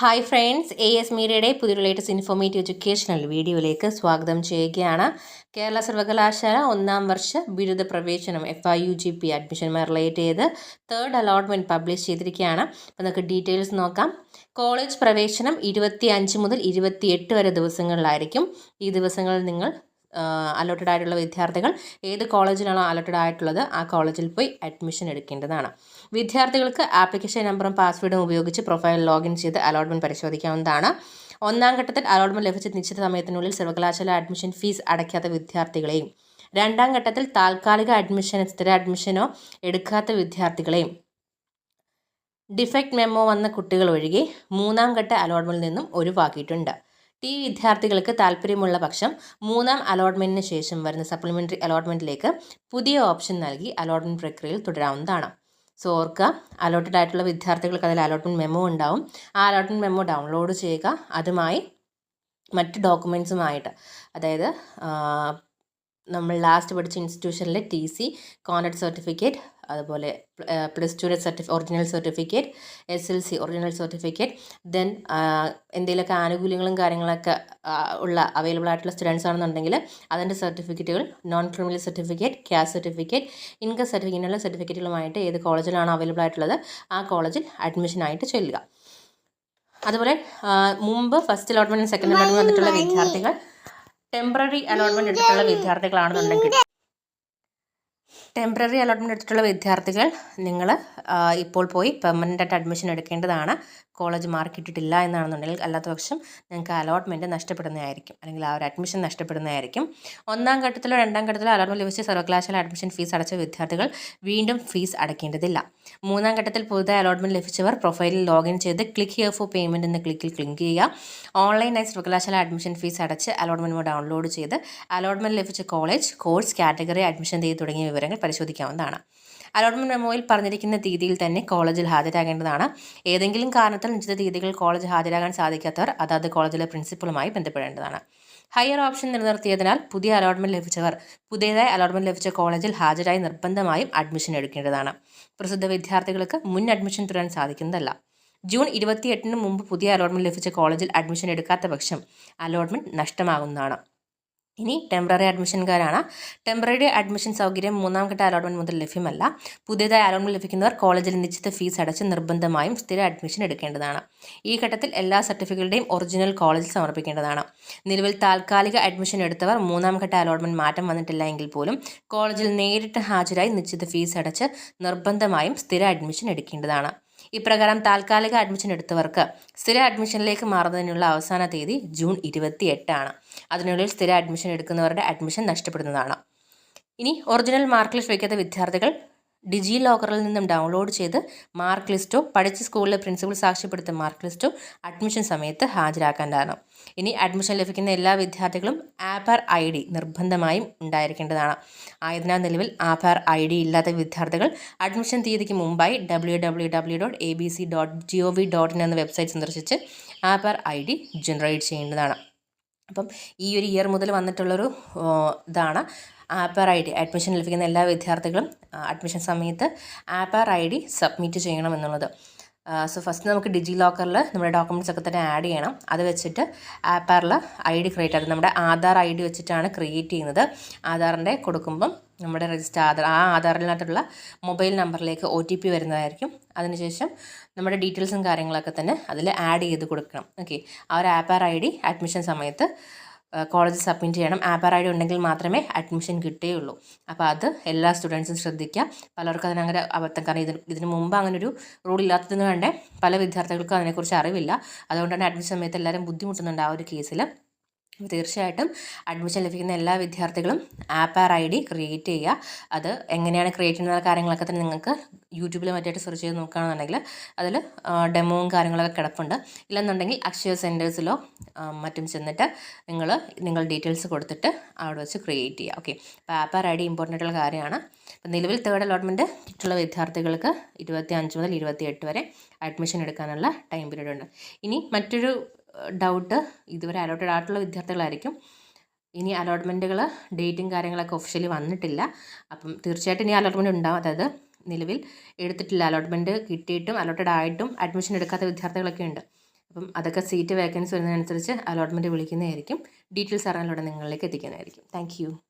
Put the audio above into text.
Hi friends, AS മീഡിയയുടെ പുതിയൊരു latest informative educational വീഡിയോയിലേക്ക് സ്വാഗതം ചെയ്യുകയാണ്. കേരള സർവകലാശാല ഒന്നാം വർഷ ബിരുദ പ്രവേശനം FIUGP അഡ്മിഷനുമായി റിലേറ്റ് ചെയ്ത് തേർഡ് അലോട്ട്മെൻറ്റ് പബ്ലിഷ് ചെയ്തിരിക്കുകയാണ്. അപ്പോൾ നമുക്ക് ഡീറ്റെയിൽസ് നോക്കാം. കോളേജ് പ്രവേശനം 25 മുതൽ 28 വരെ ദിവസങ്ങളിലായിരിക്കും. ഈ ദിവസങ്ങളിൽ നിങ്ങൾ അലോട്ടഡ് ആയിട്ടുള്ള വിദ്യാർത്ഥികൾ ഏത് കോളേജിലാണോ അലോട്ടഡ് ആയിട്ടുള്ളത് ആ കോളേജിൽ പോയി അഡ്മിഷൻ എടുക്കേണ്ടതാണ്. വിദ്യാർത്ഥികൾക്ക് ആപ്ലിക്കേഷൻ നമ്പറും പാസ്വേഡും ഉപയോഗിച്ച് പ്രൊഫൈൽ ലോഗിൻ ചെയ്ത് അലോട്ട്മെൻറ്റ് പരിശോധിക്കാവുന്നതാണ്. ഒന്നാം ഘട്ടത്തിൽ അലോട്ട്മെൻറ്റ് ലഭിച്ച നിശ്ചിത സമയത്തിനുള്ളിൽ സർവകലാശാല അഡ്മിഷൻ ഫീസ് അടയ്ക്കാത്ത വിദ്യാർത്ഥികളെയും, രണ്ടാം ഘട്ടത്തിൽ താൽക്കാലിക അഡ്മിഷനോ സ്ഥിര അഡ്മിഷനോ എടുക്കാത്ത വിദ്യാർത്ഥികളെയും, ഡിഫക്റ്റ് മെമ്മോ വന്ന കുട്ടികൾ ഒഴികെ മൂന്നാം ഘട്ട അലോട്ട്മെൻറ്റിൽ നിന്നും ഒഴിവാക്കിയിട്ടുണ്ട്. ഈ വിദ്യാർത്ഥികൾക്ക് താല്പര്യമുള്ള പക്ഷം മൂന്നാം അലോട്ട്മെൻറ്റിന് ശേഷം വരുന്ന സപ്ലിമെൻ്ററി അലോട്ട്മെൻറ്റിലേക്ക് പുതിയ ഓപ്ഷൻ നൽകി അലോട്ട്മെൻറ്റ് പ്രക്രിയയിൽ തുടരാവുന്നതാണ്. സോ ഓർക്കുക, അലോട്ടഡ് ആയിട്ടുള്ള വിദ്യാർത്ഥികൾക്ക് അതിൽ അലോട്ട്മെൻറ്റ് മെമ്മോ ഉണ്ടാവും. ആ അലോട്ട്മെൻറ്റ് മെമ്മോ ഡൗൺലോഡ് ചെയ്യുക. അതുമായി മറ്റ് ഡോക്യുമെൻറ്റ്സുമായിട്ട്, അതായത് നമ്മൾ ലാസ്റ്റ് പഠിച്ച ഇൻസ്റ്റിറ്റ്യൂഷനിലെ TC, കോൺടാക്ട് സർട്ടിഫിക്കറ്റ്, അതുപോലെ +2 original certificate, SLC original certificate, then എന്തെങ്കിലുമൊക്കെ ആനുകൂല്യങ്ങളും കാര്യങ്ങളൊക്കെ ഉള്ള അവൈലബിൾ ആയിട്ടുള്ള സ്റ്റുഡൻസ് ആണെന്നുണ്ടെങ്കിൽ അതിൻ്റെ സർട്ടിഫിക്കറ്റുകൾ, non criminal certificate, caste certificate, income certificate, ഇങ്ങനെയുള്ള സർട്ടിഫിക്കറ്റുകളുമായിട്ട് ഏത് കോളേജിലാണോ അവൈലബിൾ ആയിട്ടുള്ളത് ആ കോളേജിൽ അഡ്മിഷനായിട്ട് ചെല്ലുക. അതുപോലെ മുമ്പ് ഫസ്റ്റ് അലോട്ട്മെൻറ്റ് സെക്കൻഡ് അലോട്ട്മെൻറ്റ് വന്നിട്ടുള്ള വിദ്യാർത്ഥികൾ ടെമ്പററി അലോട്ട്മെൻറ്റ് എടുത്തിട്ടുള്ള വിദ്യാർത്ഥികളാണെന്നുണ്ടെങ്കിൽ നിങ്ങൾ ഇപ്പോൾ പോയി പെർമനൻ്റ് ആയിട്ട് അഡ്മിഷൻ എടുക്കേണ്ടതാണ്. കോളേജ് മാർക്ക് ഇട്ടിട്ടില്ല എന്നാണെന്നുണ്ടെങ്കിൽ, അല്ലാത്ത പക്ഷം നിങ്ങൾക്ക് അലോട്ട്മെൻറ്റ് നഷ്ടപ്പെടുന്നതായിരിക്കും, അല്ലെങ്കിൽ ആ ഒരു അഡ്മിഷൻ നഷ്ടപ്പെടുന്നതായിരിക്കും. ഒന്നാം ഘട്ടത്തിലോ രണ്ടാം ഘട്ടത്തിലോ അലോട്ട്മെൻറ്റ് ലഭിച്ച സർവകലാശാല അഡ്മിഷൻ ഫീസ് അടച്ച വിദ്യാർത്ഥികൾ വീണ്ടും ഫീസ് അടയ്ക്കേണ്ടതില്ല. മൂന്നാം ഘട്ടത്തിൽ പുതുതായി അലോട്ട്മെൻറ്റ് ലഭിച്ചവർ പ്രൊഫൈലിൽ ലോഗിൻ ചെയ്ത് ക്ലിക്ക് ഹിയർ ഫോർ പേയ്മെൻറ്റ് എന്ന ക്ലിക്ക് ചെയ്യുക. ഓൺലൈനായി സർവകലാശാല അഡ്മിഷൻ ഫീസ് അടച്ച് അലോട്ട്മെൻറ്റ് ഡൗൺലോഡ് ചെയ്ത് അലോട്ട്മെൻറ്റ് ലഭിച്ച കോളേജ്, കോഴ്സ്, കാറ്റഗറി, അഡ്മിഷൻ തീയതി തുടങ്ങിയ വിവരങ്ങൾ പരിശോധിക്കാവുന്നതാണ്. അലോട്ട്മെൻറ്റ് മെമ്മോയിൽ പറഞ്ഞിരിക്കുന്ന തീയതിയിൽ തന്നെ കോളേജിൽ ഹാജരാകേണ്ടതാണ്. ഏതെങ്കിലും കാരണത്താൽ നിശ്ചിത തീയതികൾ കോളേജ് ഹാജരാകാൻ സാധിക്കാത്തവർ അതാത് കോളേജിലെ പ്രിൻസിപ്പളുമായി ബന്ധപ്പെടേണ്ടതാണ്. ഹയർ ഓപ്ഷൻ നിലനിർത്തിയതിനാൽ പുതിയ അലോട്ട്മെൻറ്റ് ലഭിച്ചവർ പുതിയതായി അലോട്ട്മെൻറ്റ് ലഭിച്ച കോളേജിൽ ഹാജരായി നിർബന്ധമായും അഡ്മിഷൻ എടുക്കേണ്ടതാണ്. പ്രസിദ്ധ വിദ്യാർത്ഥികൾക്ക് മുൻ അഡ്മിഷൻ തുടരാൻ സാധിക്കുന്നതല്ല. ജൂൺ 28-ന് മുമ്പ് പുതിയ അലോട്ട്മെൻറ്റ് ലഭിച്ച കോളേജിൽ അഡ്മിഷൻ എടുക്കാത്ത പക്ഷം അലോട്ട്മെൻറ്റ് നഷ്ടമാകുന്നതാണ്. ഇനി ടെമ്പററി അഡ്മിഷൻകാരാണ്. ടെമ്പററി അഡ്മിഷൻ സൗകര്യം മൂന്നാം ഘട്ട അലോട്ട്മെൻറ്റ് മുതൽ ലഭ്യമല്ല. പുതിയതായി അലോട്ട്മെൻറ്റ് ലഭിക്കുന്നവർ കോളേജിൽ നിശ്ചിത ഫീസ് അടച്ച് നിർബന്ധമായും സ്ഥിര അഡ്മിഷൻ എടുക്കേണ്ടതാണ്. ഈ ഘട്ടത്തിൽ എല്ലാ സർട്ടിഫിക്കറ്റുകളുടെയും ഒറിജിനൽ കോളേജിൽ സമർപ്പിക്കേണ്ടതാണ്. നിലവിൽ താൽക്കാലിക അഡ്മിഷൻ എടുത്തവർ മൂന്നാം ഘട്ട അലോട്ട്മെൻറ്റ് മാറ്റം വന്നിട്ടില്ല എങ്കിൽ പോലും കോളേജിൽ നേരിട്ട് ഹാജരായി നിശ്ചിത ഫീസ് അടച്ച് നിർബന്ധമായും സ്ഥിര അഡ്മിഷൻ എടുക്കേണ്ടതാണ്. ഇപ്രകാരം താൽക്കാലിക അഡ്മിഷൻ എടുത്തവർക്ക് സ്ഥിര അഡ്മിഷനിലേക്ക് മാറുന്നതിനുള്ള അവസാന തീയതി ജൂൺ 28 ആണ്. അതിനുള്ളിൽ സ്ഥിര അഡ്മിഷൻ എടുക്കുന്നവരുടെ അഡ്മിഷൻ നഷ്ടപ്പെടുന്നതാണ്. ഇനി ഒറിജിനൽ മാർക്ക് ലിസ്റ്റ് വയ്ക്കാത്ത വിദ്യാർത്ഥികൾ ഡിജി ലോക്കറിൽ നിന്നും ഡൗൺലോഡ് ചെയ്ത് മാർക്ക് ലിസ്റ്റോ പഠിച്ച സ്കൂളിലെ പ്രിൻസിപ്പൽ സാക്ഷ്യപ്പെടുത്തിയ മാർക്ക് ലിസ്റ്റോ അഡ്മിഷൻ സമയത്ത് ഹാജരാക്കേണ്ടതാണ്. ഇനി അഡ്മിഷൻ ലഭിക്കുന്ന എല്ലാ വിദ്യാർത്ഥികളും ആധാർ ID നിർബന്ധമായും ഉണ്ടായിരിക്കേണ്ടതാണ്. ആയതിനാൽ നിലവിൽ ആധാർ ID ഇല്ലാത്ത വിദ്യാർത്ഥികൾ അഡ്മിഷൻ തീയതിക്ക് മുമ്പായി www.abc.gov.in എന്ന വെബ്സൈറ്റ് സന്ദർശിച്ച് ആധാർ ID ജനറേറ്റ് ചെയ്യേണ്ടതാണ്. അപ്പം ഈ ഒരു ഇയർ മുതൽ വന്നിട്ടുള്ളൊരു ഇതാണ് ആധാർ ID. അഡ്മിഷൻ ലഭിക്കുന്ന എല്ലാ വിദ്യാർത്ഥികളും അഡ്മിഷൻ സമയത്ത് ആധാർ ID സബ്മിറ്റ് ചെയ്യണം എന്നുള്ളത്. സോ ഫസ്റ്റ് നമുക്ക് ഡിജി ലോക്കറിൽ നമ്മുടെ ഡോക്യുമെൻറ്റ്സ് ഒക്കെ തന്നെ ആഡ് ചെയ്യണം. അത് വെച്ചിട്ട് ആധാറിൽ ID ക്രിയേറ്റ്, അത് നമ്മുടെ ആധാർ ID വെച്ചിട്ടാണ് ക്രിയേറ്റ് ചെയ്യുന്നത്. ആധാറിൻ്റെ കൊടുക്കുമ്പം നമ്മുടെ രജിസ്റ്റർ ആധാറിനകത്തുള്ള മൊബൈൽ നമ്പറിലേക്ക് OTP വരുന്നതായിരിക്കും. അതിനുശേഷം നമ്മുടെ ഡീറ്റെയിൽസും കാര്യങ്ങളൊക്കെ തന്നെ അതിൽ ആഡ് ചെയ്ത് കൊടുക്കണം. ഓക്കെ, ആ ഒരു ആധാർ ID അഡ്മിഷൻ സമയത്ത് കോളേജിൽ സബ്മിറ്റ് ചെയ്യണം. ആധാർ ID ഉണ്ടെങ്കിൽ മാത്രമേ അഡ്മിഷൻ കിട്ടുകയുള്ളൂ. അപ്പോൾ അത് എല്ലാ സ്റ്റുഡൻസും ശ്രദ്ധിക്കുക. പലർക്കും അതിനങ്ങനെ അബദ്ധം, കാരണം ഇതിന് മുമ്പ് അങ്ങനൊരു റൂൾ ഇല്ലാത്തതിന് വേണ്ടേ പല വിദ്യാർത്ഥികൾക്കും അതിനെക്കുറിച്ച് അറിവില്ല. അതുകൊണ്ടാണ് അഡ്മിഷൻ സമയത്ത് എല്ലാവരും ബുദ്ധിമുട്ടുന്നുണ്ട് ആ ഒരു കേസിൽ. തീർച്ചയായിട്ടും അഡ്മിഷൻ ലഭിക്കുന്ന എല്ലാ വിദ്യാർത്ഥികളും ആധാർ ID ക്രിയേറ്റ് ചെയ്യുക. അത് എങ്ങനെയാണ് ക്രിയേറ്റ് ചെയ്യുന്ന കാര്യങ്ങളൊക്കെ തന്നെ നിങ്ങൾക്ക് യൂട്യൂബിൽ മറ്റായിട്ട് സെർച്ച് ചെയ്ത് നോക്കുകയാണെന്നുണ്ടെങ്കിൽ അതിൽ ഡെമോയും കാര്യങ്ങളൊക്കെ കിടപ്പുണ്ട്. ഇല്ലെന്നുണ്ടെങ്കിൽ അക്ഷയ സെൻറ്റേഴ്സിലോ മറ്റും ചെന്നിട്ട് നിങ്ങൾ ഡീറ്റെയിൽസ് കൊടുത്തിട്ട് അവിടെ വെച്ച് ക്രിയേറ്റ് ചെയ്യുക. ഓക്കെ, അപ്പോൾ ആധാർ ID ഇമ്പോർട്ടൻ്റ് ആയിട്ടുള്ള കാര്യമാണ്. അപ്പോൾ നിലവിൽ തേർഡ് അലോട്ട്മെൻറ്റ് കിട്ടുള്ള വിദ്യാർത്ഥികൾക്ക് 25 മുതൽ 28 വരെ അഡ്മിഷൻ എടുക്കാനുള്ള ടൈം പീരീഡ് ഉണ്ട്. ഇനി മറ്റൊരു ഡൗട്ട്, ഇതുവരെ അലോട്ടഡ് ആയിട്ടുള്ള വിദ്യാർത്ഥികളായിരിക്കും. ഇനി അലോട്ട്മെൻറ്റുകൾ ഡേറ്റും കാര്യങ്ങളൊക്കെ ഒഫീഷ്യലി വന്നിട്ടില്ല. അപ്പം തീർച്ചയായിട്ടും ഇനി അലോട്ട്മെൻറ്റ് ഉണ്ടാവും. അതായത് നിലവിൽ എടുത്തിട്ടില്ല, അലോട്ട്മെൻറ്റ് കിട്ടിയിട്ടും അലോട്ടഡ് ആയിട്ടും അഡ്മിഷൻ എടുക്കാത്ത വിദ്യാർത്ഥികളൊക്കെ ഉണ്ട്. അപ്പം അതൊക്കെ സീറ്റ് വേക്കൻസി വരുന്നതിനനുസരിച്ച് അലോട്ട്മെൻറ്റ് വിളിക്കുന്നതായിരിക്കും. ഡീറ്റെയിൽസ് അറിയാനുള്ള നിങ്ങളിലേക്ക് എത്തിക്കുന്നതായിരിക്കും. Thank you.